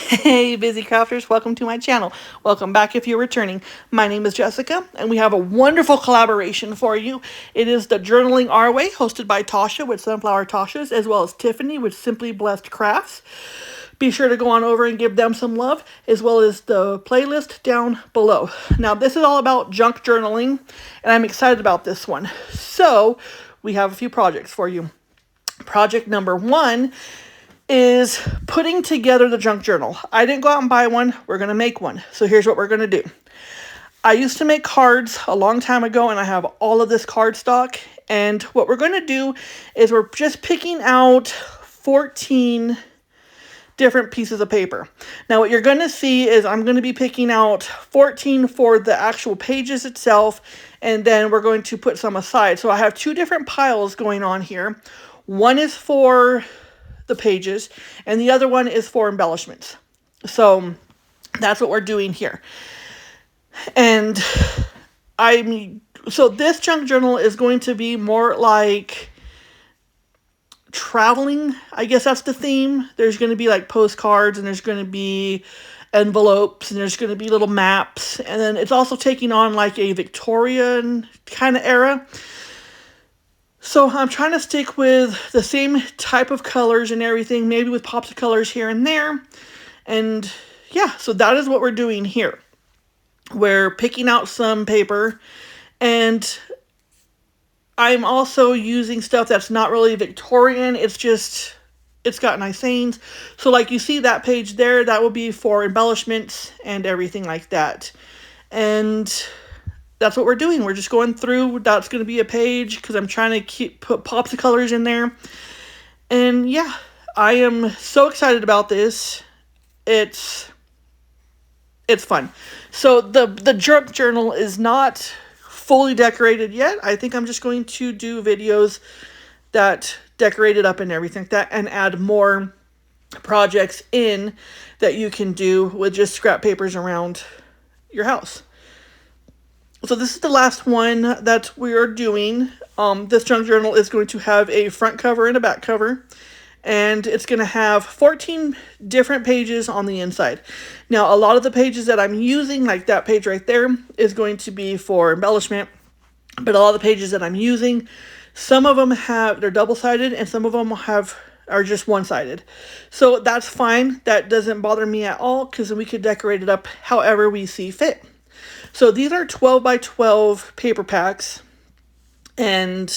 Hey busy crafters, welcome to my channel. Welcome back if you're returning. My name is Jessica and we have a wonderful collaboration for you. It is the Journaling Our Way, hosted by Tasha with Sunflower Tasha's, as well as Tiffany with Simply Blessed Crafts. Be sure to go on over and give them some love, as well as the playlist down below. Now this is all about junk journaling and I'm excited about this one. So we have a few projects for you. Project number 1 is putting together the junk journal. I didn't go out and buy one. We're going to make one. So here's what we're going to do. I used to make cards a long time ago and I have all of this card stock. And what we're going to do is we're just picking out 14 different pieces of paper. Now what you're going to see is I'm going to be picking out 14 for the actual pages itself, and then we're going to put some aside. So I have 2 different piles going on here. One is for the pages and the other one is for embellishments. So that's what we're doing here. And so this junk journal is going to be more like traveling. I guess that's the theme. There's going to be like postcards and there's going to be envelopes and there's going to be little maps, and then it's also taking on like a Victorian kind of era. So I'm trying to stick with the same type of colors and everything, maybe with pops of colors here and there. And yeah, so that is what we're doing here. We're picking out some paper, and I'm also using stuff that's not really Victorian. It's got nice sayings. So like you see that page there, that will be for embellishments and everything like that. And that's what we're doing. We're just going through. That's going to be a page because I'm trying to put pops of colors in there. And yeah, I am so excited about this. It's fun. So the junk journal is not fully decorated yet. I think I'm just going to do videos that decorate it up and everything like that, and add more projects in that you can do with just scrap papers around your house. So this is the last one that we are doing. This junk journal is going to have a front cover and a back cover. And it's going to have 14 different pages on the inside. Now, a lot of the pages that I'm using, like that page right there, is going to be for embellishment. But a lot of the pages that I'm using, some of them they're double-sided and some of them are just one-sided. So that's fine. That doesn't bother me at all because we could decorate it up however we see fit. So these are 12 by 12 paper packs, and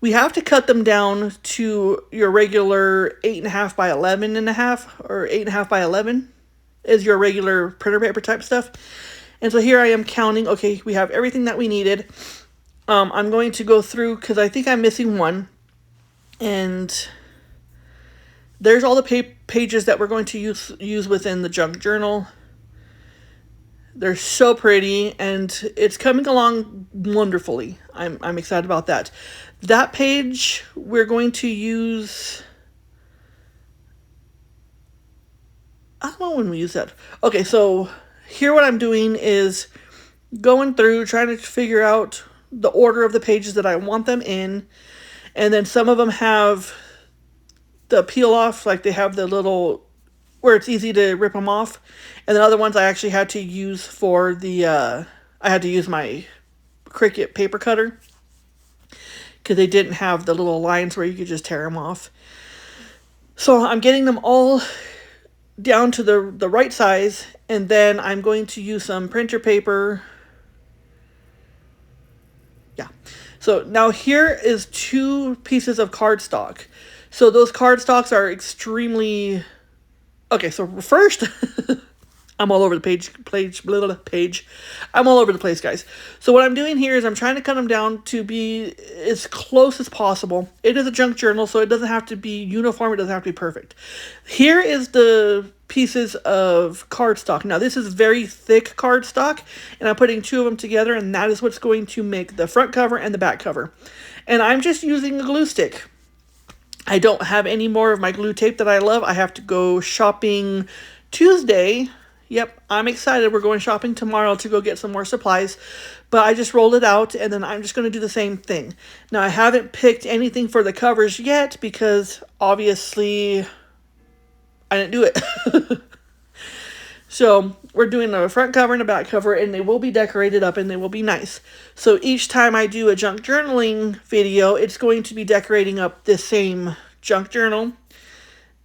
we have to cut them down to your regular 8.5 by 11.5, or 8.5 by 11 is your regular printer paper type stuff. And so here I am counting. Okay, we have everything that we needed. I'm going to go through because I think I'm missing one, and there's all the pages that we're going to use within the junk journal. They're so pretty, and it's coming along wonderfully. I'm excited about that. That page, we're going to use... I don't know when we use that. Okay, so here what I'm doing is going through, trying to figure out the order of the pages that I want them in. And then some of them have the peel off, like they have the little... where it's easy to rip them off. And then other ones I actually had to use for the, I had to use my Cricut paper cutter, because they didn't have the little lines where you could just tear them off. So I'm getting them all down to the right size, and then I'm going to use some printer paper. Yeah. So now here is 2 pieces of cardstock. So those cardstocks are extremely... Okay, so first, I'm all over the page. I'm all over the place, guys. So what I'm doing here is I'm trying to cut them down to be as close as possible. It is a junk journal, so it doesn't have to be uniform. It doesn't have to be perfect. Here is the pieces of cardstock. Now, this is very thick cardstock, and I'm putting 2 of them together, and that is what's going to make the front cover and the back cover. And I'm just using a glue stick. I don't have any more of my glue tape that I love. I have to go shopping Tuesday. Yep, I'm excited. We're going shopping tomorrow to go get some more supplies. But I just rolled it out, and then I'm just going to do the same thing. Now, I haven't picked anything for the covers yet because, obviously, I didn't do it. So we're doing a front cover and a back cover, and they will be decorated up and they will be nice. So each time I do a junk journaling video, it's going to be decorating up this same junk journal.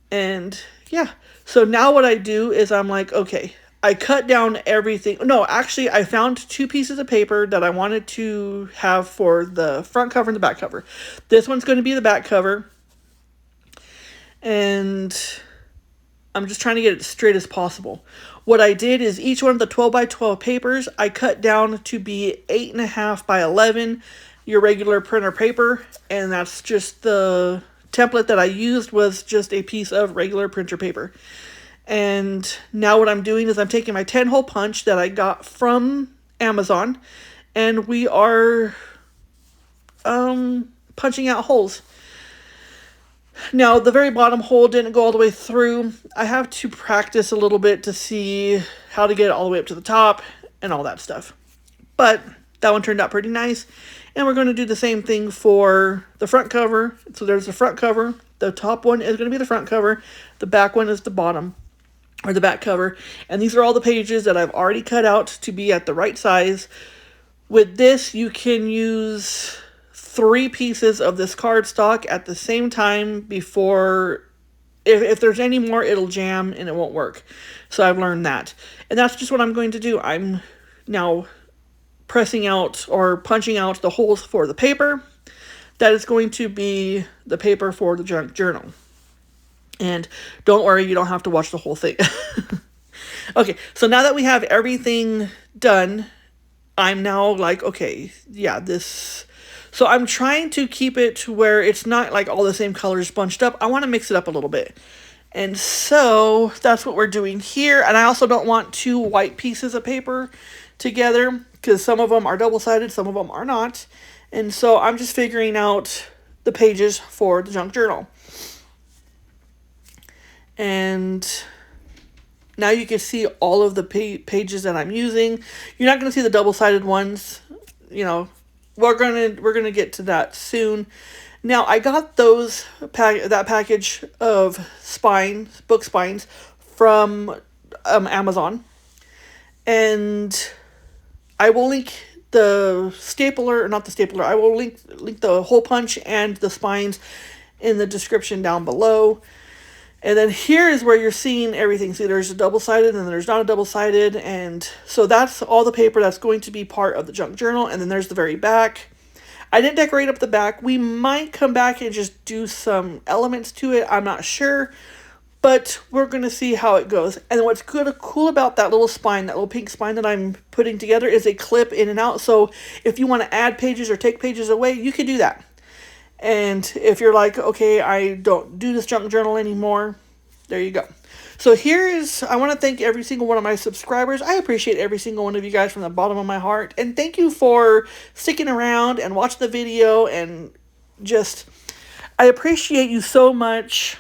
And yeah, so now what I do is I'm like, okay, I cut down everything. No, actually, I found 2 pieces of paper that I wanted to have for the front cover and the back cover. This one's going to be the back cover. And I'm just trying to get it straight as possible. What I did is each one of the 12 by 12 papers, I cut down to be 8.5 by 11, your regular printer paper. And that's just the template that I used, was just a piece of regular printer paper. And now what I'm doing is I'm taking my 10-hole punch that I got from Amazon, and we are punching out holes. Now, the very bottom hole didn't go all the way through. I have to practice a little bit to see how to get it all the way up to the top and all that stuff. But that one turned out pretty nice. And we're going to do the same thing for the front cover. So there's the front cover. The top one is going to be the front cover. The back one is the bottom, or the back cover. And these are all the pages that I've already cut out to be at the right size. With this, you can use 3 pieces of this cardstock at the same time before, if there's any more, it'll jam and it won't work. So I've learned that. And that's just what I'm going to do. I'm now pressing out or punching out the holes for the paper. That is going to be the paper for the junk journal. And don't worry, you don't have to watch the whole thing. Okay, so now that we have everything done, I'm now like, okay, yeah, this... So I'm trying to keep it to where it's not like all the same colors bunched up. I want to mix it up a little bit. And so that's what we're doing here. And I also don't want 2 white pieces of paper together, because some of them are double-sided, some of them are not. And so I'm just figuring out the pages for the junk journal. And now you can see all of the pages that I'm using. You're not going to see the double-sided ones. You know, we're gonna get to that soon. Now, I got that package of book spines from Amazon. And I will link the stapler, not the stapler, I will link the hole punch and the spines in the description down below. And then here is where you're seeing everything. See, there's a double-sided and there's not a double-sided. And so that's all the paper that's going to be part of the junk journal. And then there's the very back. I didn't decorate up the back. We might come back and just do some elements to it. I'm not sure. But we're going to see how it goes. And what's cool about that little spine, that little pink spine that I'm putting together, is a clip in and out. So if you want to add pages or take pages away, you can do that. And if you're like, okay, I don't do this junk journal anymore, there you go. So I want to thank every single one of my subscribers. I appreciate every single one of you guys from the bottom of my heart. And thank you for sticking around and watching the video. And I appreciate you so much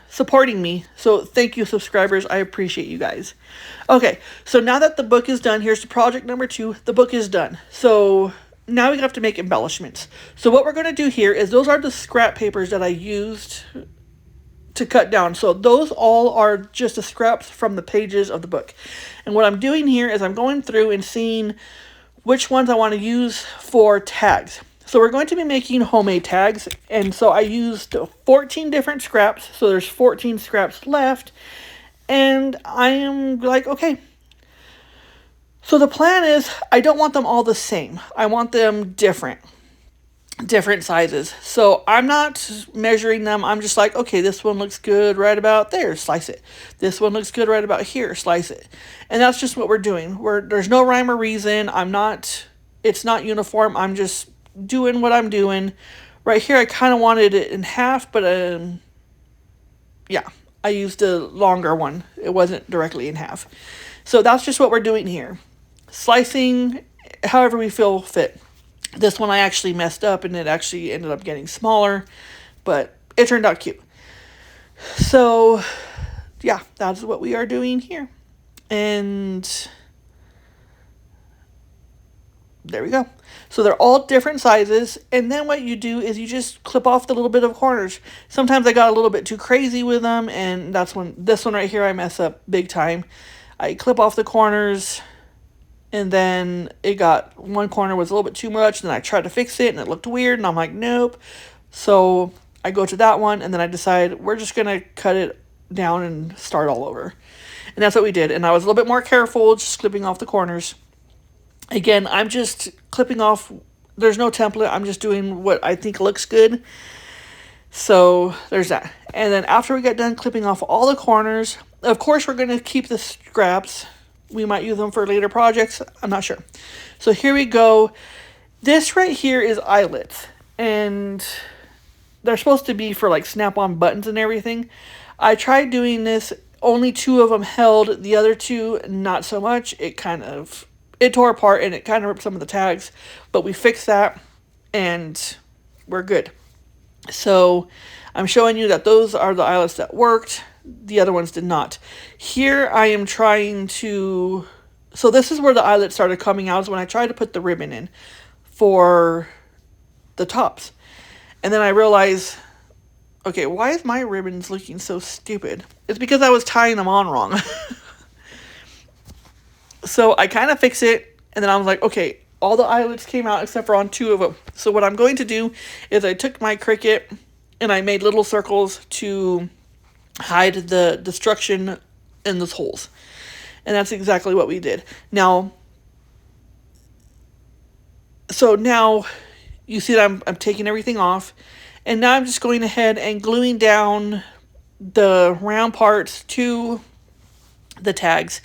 supporting me. So thank you, subscribers. I appreciate you guys. Okay, so now that the book is done, here's the project number 2. The book is done. So now we have to make embellishments. So what we're going to do here is, those are the scrap papers that I used to cut down. So those all are just the scraps from the pages of the book. And what I'm doing here is I'm going through and seeing which ones I want to use for tags. So we're going to be making homemade tags. And so I used 14 different scraps. So there's 14 scraps left. And I am like, okay. So the plan is, I don't want them all the same. I want them different sizes. So I'm not measuring them. I'm just like, okay, this one looks good right about there, slice it. This one looks good right about here, slice it. And that's just what we're doing. There's no rhyme or reason. It's not uniform. I'm just doing what I'm doing. Right here, I kind of wanted it in half, but yeah, I used a longer one. It wasn't directly in half. So that's just what we're doing here. Slicing however we feel fit. This one I actually messed up and it actually ended up getting smaller, but it turned out cute. So yeah, that's what we are doing here. And There we go. So they're all different sizes, and then what you do is you just clip off the little bit of corners. Sometimes I got a little bit too crazy with them, and that's when this one right here I mess up big time. I clip off the corners, and then it got one corner was a little bit too much, and then I tried to fix it, and it looked weird, and I'm like, nope. So I go to that one, and then I decide we're just going to cut it down and start all over. And that's what we did, and I was a little bit more careful, just clipping off the corners. Again, I'm just clipping off, there's no template, I'm just doing what I think looks good. So there's that. And then after we get done clipping off all the corners, of course we're going to keep the scraps. We might use them for later projects, I'm not sure. So here we go. This right here is eyelets, and they're supposed to be for like snap-on buttons and everything. I tried doing this, only 2 of them held, the other 2 not so much. It tore apart and it kind of ripped some of the tags, but we fixed that and we're good. So I'm showing you that those are the eyelets that worked. The other ones did not. Here I am trying to, so this is where the eyelets started coming out, is when I tried to put the ribbon in for the tops. And then I realized, okay, why is my ribbons looking so stupid? It's because I was tying them on wrong. So I kind of fixed it, and then I was like, okay, all the eyelets came out except for on 2 of them. So what I'm going to do is I took my Cricut and I made little circles to hide the destruction in those holes. And that's exactly what we did. Now, so now you see that I'm taking everything off, and now I'm just going ahead and gluing down the round parts to the tags.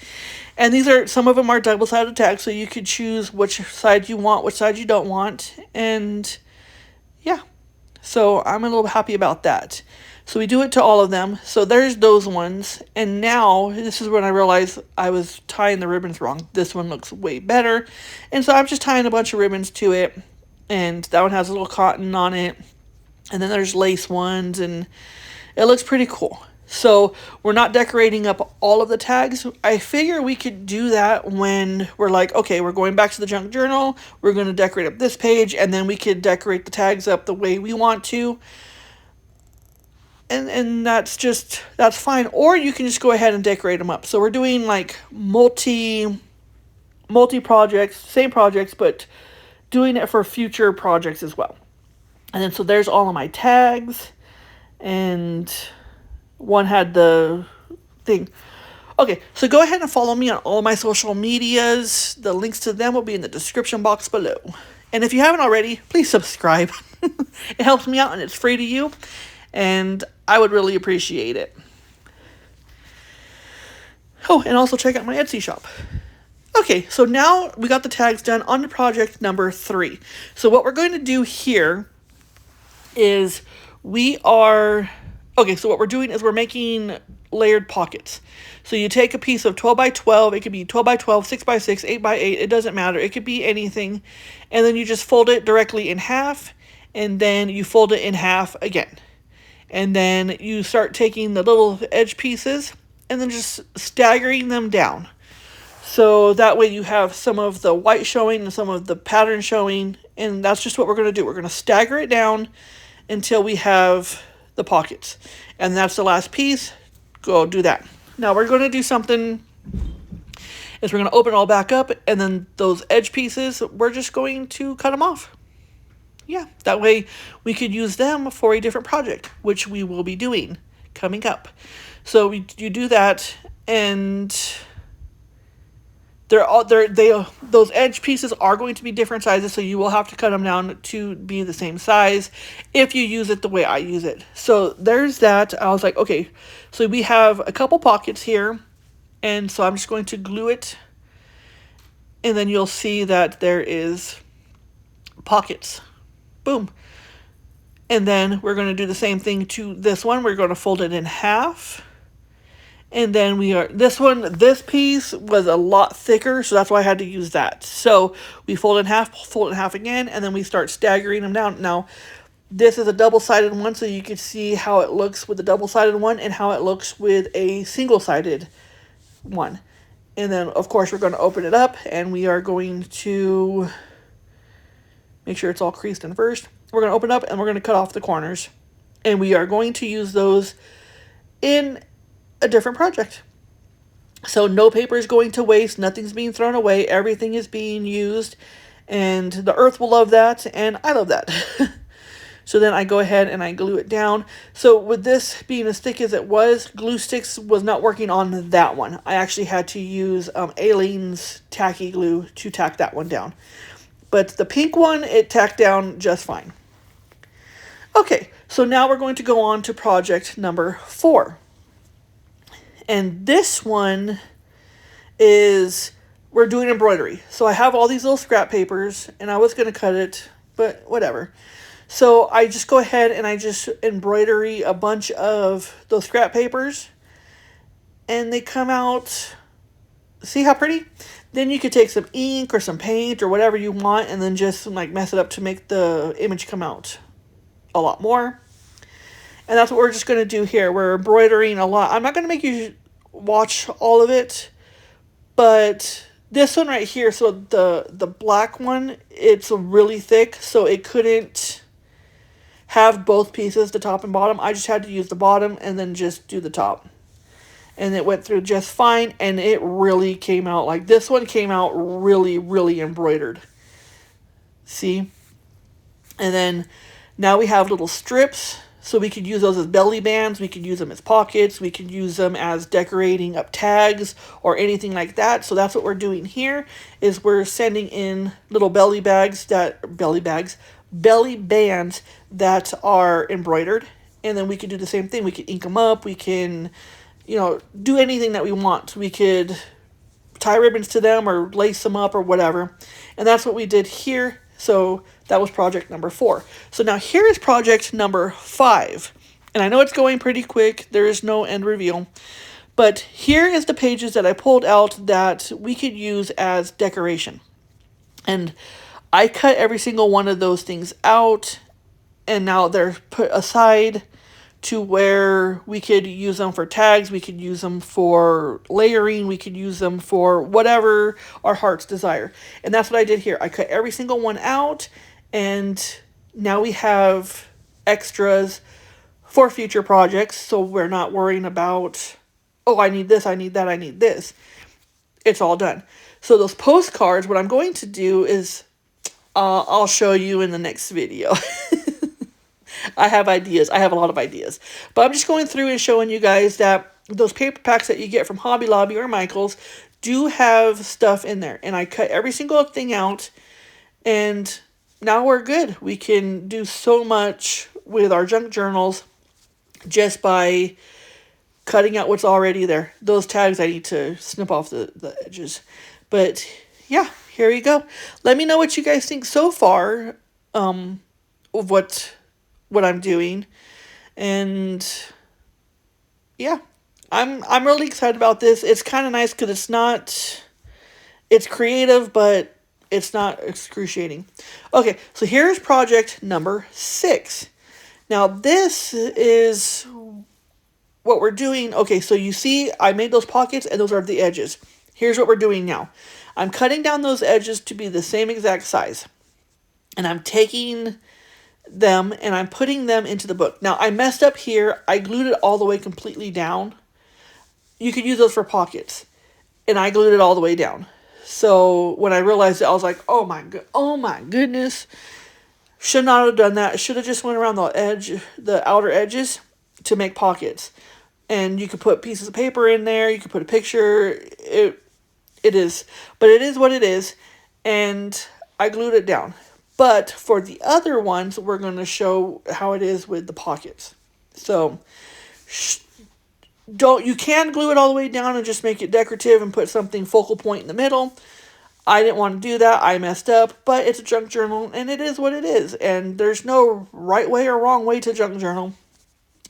And these are, some of them are double-sided tags, so you could choose which side you want, which side you don't want, and yeah. So I'm a little happy about that. So we do it to all of them. So there's those ones, and now this is when I realized I was tying the ribbons wrong. This one looks way better, and so I'm just tying a bunch of ribbons to it, and that one has a little cotton on it, and then there's lace ones, and it looks pretty cool. So we're not decorating up all of the tags. I figure we could do that when we're like, okay, we're going back to the junk journal. We're going to decorate up this page, and then we could decorate the tags up the way we want to. And that's fine. Or you can just go ahead and decorate them up. So we're doing like multi projects, same projects, but doing it for future projects as well. And then so there's all of my tags, and one had the thing. Okay, so go ahead and follow me on all my social medias. The links to them will be in the description box below. And if you haven't already, please subscribe. It helps me out and it's free to you. And I would really appreciate it. Oh, and also check out my Etsy shop. Okay, so now we got the tags done on to project number 3. So what we're going to do here is so what we're doing is we're making layered pockets. So you take a piece of 12 by 12, it could be 12 by 12, 6 by 6, 8 by 8, it doesn't matter. It could be anything. And then you just fold it directly in half, and then you fold it in half again. And then you start taking the little edge pieces and then just staggering them down. So that way you have some of the white showing and some of the pattern showing, and that's just what we're going to do. We're going to stagger it down until we have the pockets. And that's the last piece. Go do that. Now we're going to do something, is we're going to open it all back up, and then those edge pieces, we're just going to cut them off. Yeah, that way we could use them for a different project, which we will be doing coming up. So you do that, and those edge pieces are going to be different sizes, so you will have to cut them down to be the same size if you use it the way I use it. So there's that. I was like, okay, so we have a couple pockets here, and so I'm just going to glue it, and then you'll see that there is pockets. Boom. And then we're going to do the same thing to this one. We're going to fold it in half. And then this piece was a lot thicker, so that's why I had to use that. So we fold in half again, and then we start staggering them down. Now, this is a double-sided one, so you can see how it looks with the double-sided one and how it looks with a single-sided one. And then, of course, we're going to open it up, and we are going to Make sure it's all creased in first. We're going to open up and we're going to cut off the corners. And we are going to use those in a different project. So no paper is going to waste. Nothing's being thrown away. Everything is being used. And the earth will love that. And I love that. So then I go ahead and I glue it down. So with this being as thick as it was, glue sticks was not working on that one. I actually had to use Aleene's tacky glue to tack that one down. But the pink one, it tacked down just fine. Okay, so now we're going to go on to project number 4. And this one is, we're doing embroidery. So I have all these little scrap papers, and I was going to cut it, but whatever. So I just go ahead and I just embroidery a bunch of those scrap papers. And they come out, see how pretty? Then you could take some ink or some paint or whatever you want and then just like mess it up to make the image come out a lot more. And that's what we're just going to do here. We're embroidering a lot. I'm not going to make you watch all of it, but this one right here, so the black one, it's really thick, so it couldn't have both pieces, the top and bottom. I just had to use the bottom and then just do the top. And it went through just fine, and it really came out, like this one came out really, really embroidered. See? And then now we have little strips, so we could use those as belly bands, we could use them as pockets, we could use them as decorating up tags or anything like that. So that's what we're doing here, is we're sending in little belly bands that are embroidered, and then we could do the same thing. We could ink them up, we can, you know, do anything that we want. We could tie ribbons to them or lace them up or whatever, and that's what we did here. So that was project number 4. So now here is project number 5, and I know it's going pretty quick. There is no end reveal, but here is the pages that I pulled out that we could use as decoration. And I cut every single one of those things out, and now they're put aside to where we could use them for tags, we could use them for layering, we could use them for whatever our hearts desire. And that's what I did here. I cut every single one out, and now we have extras for future projects, so we're not worrying about, oh, I need this, I need that, I need this. It's all done. So those postcards, what I'm going to do is, I'll show you in the next video. I have ideas. I have a lot of ideas. But I'm just going through and showing you guys that those paper packs that you get from Hobby Lobby or Michael's do have stuff in there. And I cut every single thing out. And now we're good. We can do so much with our junk journals just by cutting out what's already there. Those tags, I need to snip off the edges. But yeah, here you go. Let me know what you guys think so far of what I'm doing. And yeah, I'm really excited about this. It's kind of nice because it's creative, but it's not excruciating. Okay, so here's project number 6. Now this is what we're doing. Okay, so you see I made those pockets and those are the edges. Here's what we're doing now. I'm cutting down those edges to be the same exact size. And I'm taking them and I'm putting them into the book. Now I messed up here. I glued it all the way completely down. You could use those for pockets. And I glued it all the way down. So when I realized it, I was like, oh my goodness. Should not have done that. Should have just went around the outer edges to make pockets. And you could put pieces of paper in there. You could put a picture. It is what it is. And I glued it down. But for the other ones, we're going to show how it is with the pockets. So you can glue it all the way down and just make it decorative and put something focal point in the middle. I didn't want to do that. I messed up, but it's a junk journal and it is what it is. And there's no right way or wrong way to junk journal.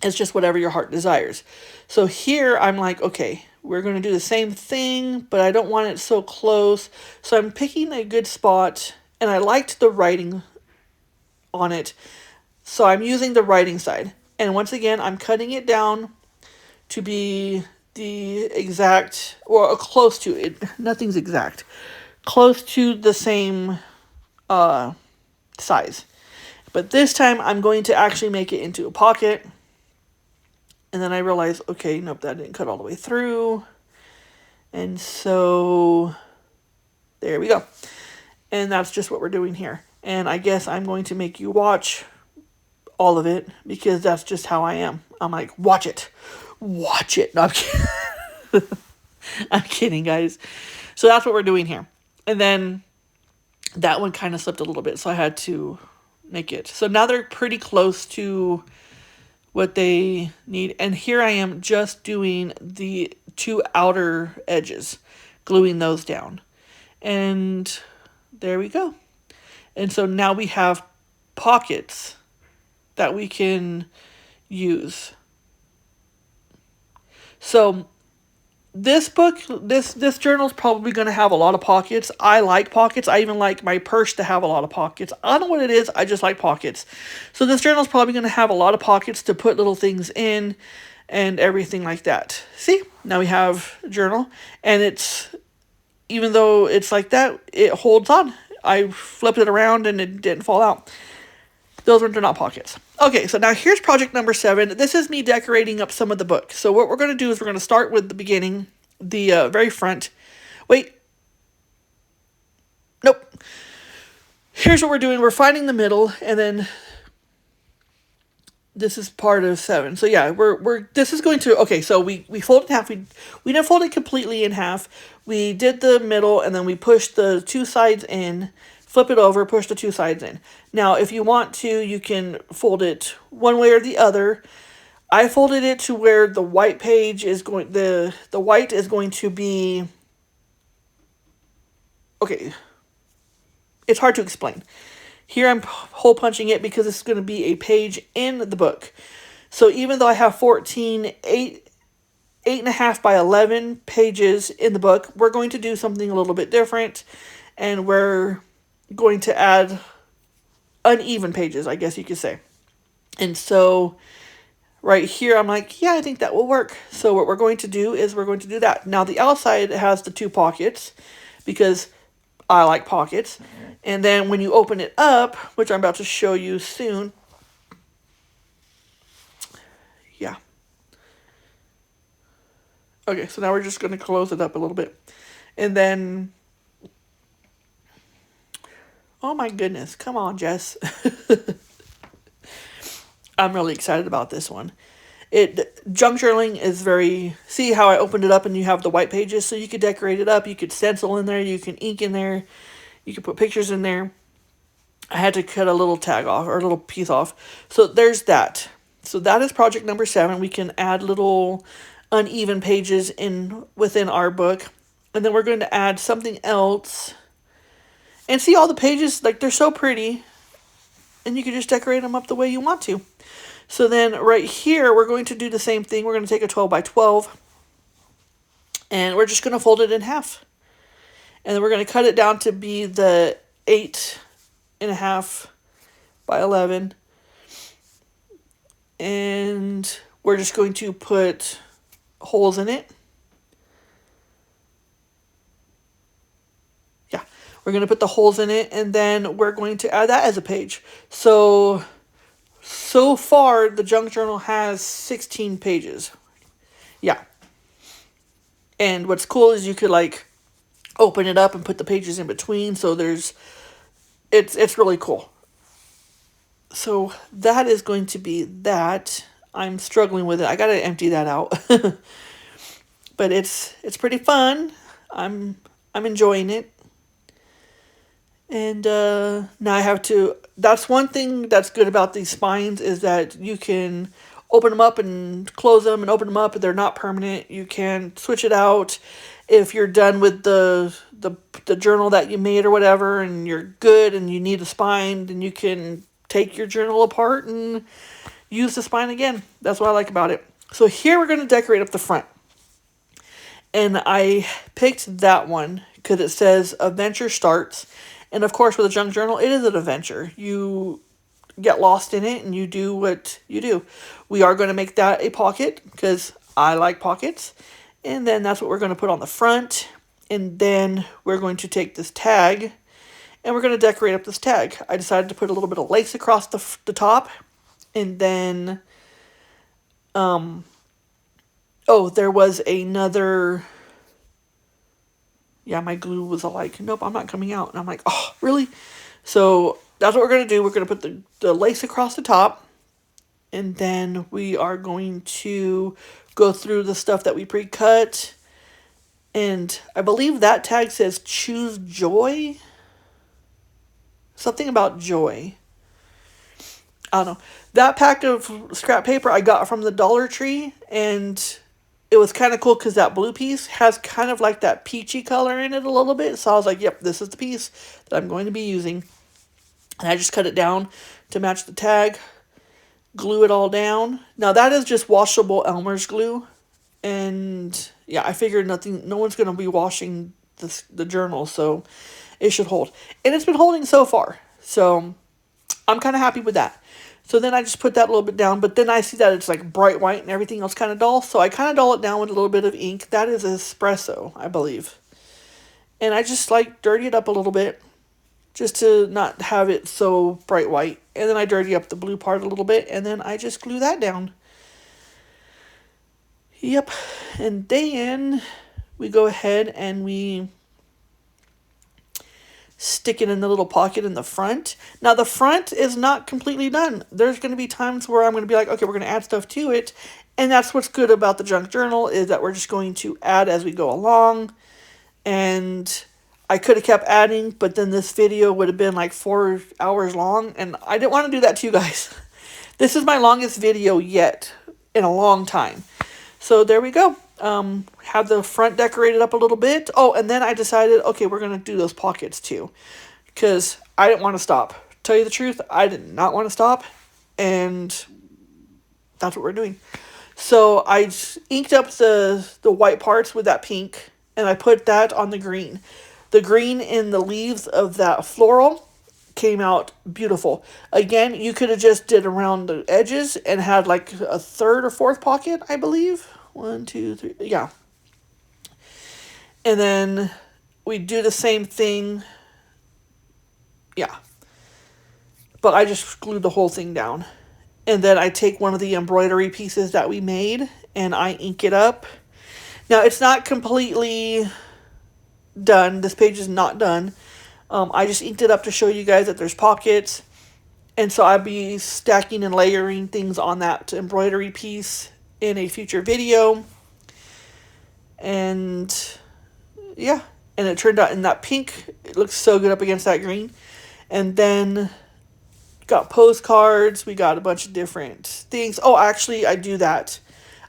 It's just whatever your heart desires. So here I'm like, okay, we're going to do the same thing, but I don't want it so close. So I'm picking a good spot. And I liked the writing on it. So I'm using the writing side. And once again, I'm cutting it down to be the exact, or close to it. Nothing's exact. Close to the same size. But this time I'm going to actually make it into a pocket. And then I realized, okay, nope, that didn't cut all the way through. And so there we go. And that's just what we're doing here. And I guess I'm going to make you watch all of it because that's just how I am. I'm like, watch it. Watch it. No, I'm kidding. I'm kidding, guys. So that's what we're doing here. And then that one kind of slipped a little bit, so I had to make it. So now they're pretty close to what they need. And here I am just doing the 2 outer edges, gluing those down. And there we go. And so now we have pockets that we can use. So this book, this journal is probably going to have a lot of pockets. I like pockets. I even like my purse to have a lot of pockets. I don't know what it is. I just like pockets. So this journal is probably going to have a lot of pockets to put little things in and everything like that. See, now we have a journal, and it's, even though it's like that, it holds on. I flipped it around and it didn't fall out. Those ones are not pockets. Okay, so now here's project number 7. This is me decorating up some of the book. So what we're going to do is we're going to start with the beginning, the very front. Wait. Nope. Here's what we're doing. We're finding the middle, and then this is part of 7. So yeah, this is going to, okay, so we fold it in half. We didn't fold it completely in half. We did the middle, and then we pushed the 2 sides in, flip it over, push the 2 sides in. Now, if you want to, you can fold it one way or the other. I folded it to where the white page is going, the white is going to be, okay, it's hard to explain. Here I'm hole punching it because it's going to be a page in the book. So even though I have 8.5 by 11 pages in the book, we're going to do something a little bit different, and we're going to add uneven pages, I guess you could say. And so right here, I'm like, yeah, I think that will work. So what we're going to do is we're going to do that. Now the outside has the 2 pockets because I like pockets. And then when you open it up, which I'm about to show you soon. Yeah. Okay, so now we're just going to close it up a little bit. And then, oh my goodness, come on, Jess. I'm really excited about this one. Junk journaling is very, see how I opened it up and you have the white pages, so you could decorate it up, you could stencil in there, you can ink in there, you could put pictures in there. I had to cut a little tag off, or a little piece off. So there's that. So that is project number 7. We can add little uneven pages within our book. And then we're going to add something else. And see all the pages, like they're so pretty. And you can just decorate them up the way you want to. So then right here, we're going to do the same thing. We're going to take a 12 by 12. And we're just going to fold it in half. And then we're going to cut it down to be the 8.5 by 11. And we're just going to put holes in it. Yeah, we're going to put the holes in it, and then we're going to add that as a page. So far, the junk journal has 16 pages. Yeah. And what's cool is you could like open it up and put the pages in between. So it's really cool. So that is going to be that. I'm struggling with it. I got to empty that out. But it's pretty fun. I'm enjoying it. And now I have to, that's one thing that's good about these spines is that you can open them up and close them and open them up, and they're not permanent. You can switch it out if you're done with the journal that you made or whatever, and you're good and you need a spine, then you can take your journal apart and use the spine again. That's what I like about it. So here we're going to decorate up the front. And I picked that one because it says Adventure Starts. And of course, with a junk journal, it is an adventure. You get lost in it and you do what you do. We are going to make that a pocket because I like pockets. And then that's what we're going to put on the front. And then we're going to take this tag and we're going to decorate up this tag. I decided to put a little bit of lace across the top, and then, oh, there was another, yeah, my glue was like, nope, I'm not coming out. And I'm like, oh, really? So that's what we're going to do. We're going to put the lace across the top, and then we are going to go through the stuff that we pre-cut. And I believe that tag says choose joy. Something about joy. I don't know. That pack of scrap paper I got from the Dollar Tree, and it was kind of cool because that blue piece has kind of like that peachy color in it a little bit. So I was like, yep, this is the piece that I'm going to be using. And I just cut it down to match the tag, glue it all down. Now that is just washable Elmer's glue. And yeah, I figured no one's going to be washing the journal, so it should hold. And it's been holding so far. So I'm kind of happy with that. So then I just put that a little bit down, but then I see that it's like bright white and everything else kind of dull. So I kind of dull it down with a little bit of ink. That is espresso, I believe. And I just like dirty it up a little bit just to not have it so bright white. And then I dirty up the blue part a little bit, and then I just glue that down. Yep. And then we go ahead and we stick it in the little pocket in the front. Now the front is not completely done. There's going to be times where I'm going to be like, okay, we're going to add stuff to it. And that's what's good about the junk journal, is that we're just going to add as we go along. And I could have kept adding, but then this video would have been like 4 hours long. And I didn't want to do that to you guys. This is my longest video yet in a long time. So there we go. Have the front decorated up a little bit. Oh, and then I decided, okay, we're going to do those pockets too. Because I didn't want to stop. Tell you the truth, I did not want to stop. And that's what we're doing. So I inked up the white parts with that pink. And I put that on the green. The green in the leaves of that floral came out beautiful. Again, you could have just did around the edges and had like a third or fourth pocket, I believe. 1, 2, 3, yeah. And then we do the same thing. Yeah. But I just glued the whole thing down. And then I take one of the embroidery pieces that we made and I ink it up. Now, it's not completely done. This page is not done. I just inked it up to show you guys that there's pockets. And so I'll be stacking and layering things on that embroidery piece in a future video. And yeah, and it turned out in that pink, it looks so good up against that green. And then got postcards, we got a bunch of different things. Oh, actually I do that.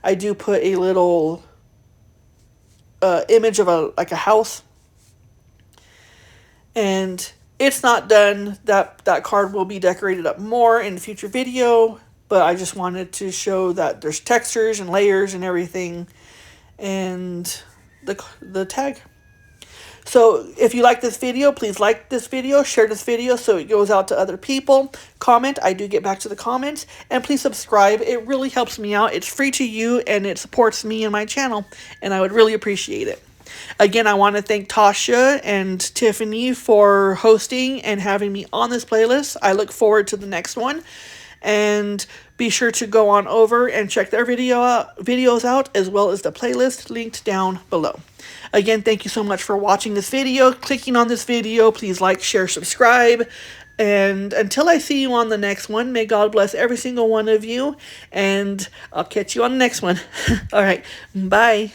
I do put a little image of a house. And it's not done. That card will be decorated up more in the future video. But I just wanted to show that there's textures and layers and everything. And the tag. So if you like this video, please like this video. Share this video so it goes out to other people. Comment. I do get back to the comments. And please subscribe. It really helps me out. It's free to you and it supports me and my channel. And I would really appreciate it. Again, I want to thank Tasha and Tiffany for hosting and having me on this playlist. I look forward to the next one. And be sure to go on over and check their videos out, as well as the playlist linked down below. Again, thank you so much for watching this video, clicking on this video. Please like, share, subscribe. And until I see you on the next one, may God bless every single one of you. And I'll catch you on the next one. All right, bye.